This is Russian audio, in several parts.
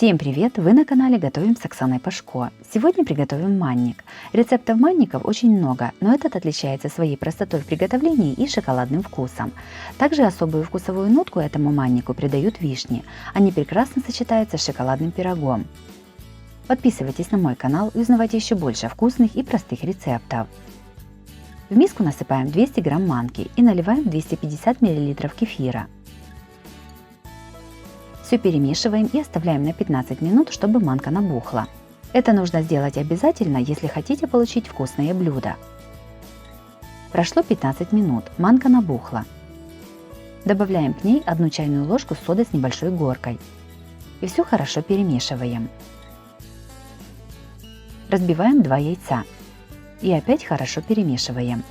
Всем привет! Вы на канале Готовим с Оксаной Пашко. Сегодня приготовим манник. Рецептов манников очень много, но этот отличается своей простотой в приготовлении и шоколадным вкусом. Также особую вкусовую нотку этому маннику придают вишни. Они прекрасно сочетаются с шоколадным пирогом. Подписывайтесь на мой канал и узнавайте еще больше вкусных и простых рецептов. В миску насыпаем 200 грамм манки и наливаем 250 мл кефира. Все перемешиваем и оставляем на 15 минут, чтобы манка набухла. Это нужно сделать обязательно, если хотите получить вкусное блюдо. Прошло 15 минут, манка набухла. Добавляем к ней 1 чайную ложку соды с небольшой горкой. И все хорошо перемешиваем. Разбиваем 2 яйца. И опять хорошо перемешиваем.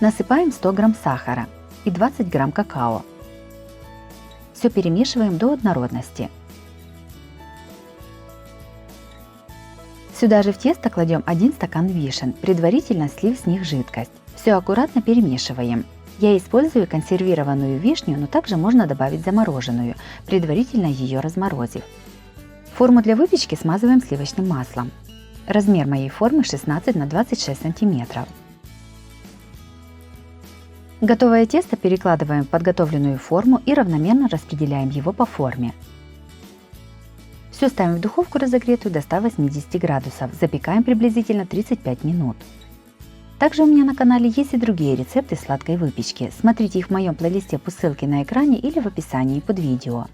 Насыпаем 100 грамм сахара и 20 грамм какао. Все перемешиваем до однородности. Сюда же в тесто кладем 1 стакан вишен, предварительно слив с них жидкость. Все аккуратно перемешиваем. Я использую консервированную вишню, но также можно добавить замороженную, предварительно ее разморозив. Форму для выпечки смазываем сливочным маслом. Размер моей формы 16 на 26 сантиметров. Готовое тесто перекладываем в подготовленную форму и равномерно распределяем его по форме. Все ставим в духовку разогретую до 180 градусов, запекаем приблизительно 35 минут. Также у меня на канале есть и другие рецепты сладкой выпечки, смотрите их в моем плейлисте по ссылке на экране или в описании под видео.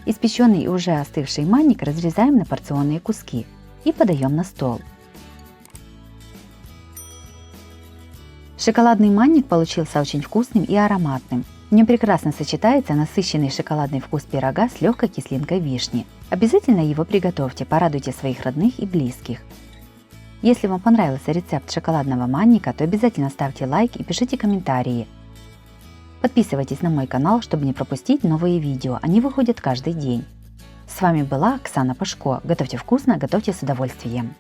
Испеченный и уже остывший манник разрезаем на порционные куски и подаем на стол. Шоколадный манник получился очень вкусным и ароматным. В нем прекрасно сочетается насыщенный шоколадный вкус пирога с легкой кислинкой вишни. Обязательно его приготовьте, порадуйте своих родных и близких. Если вам понравился рецепт шоколадного манника, то обязательно ставьте лайк и пишите комментарии. Подписывайтесь на мой канал, чтобы не пропустить новые видео, они выходят каждый день. С вами была Оксана Пашко. Готовьте вкусно, готовьте с удовольствием.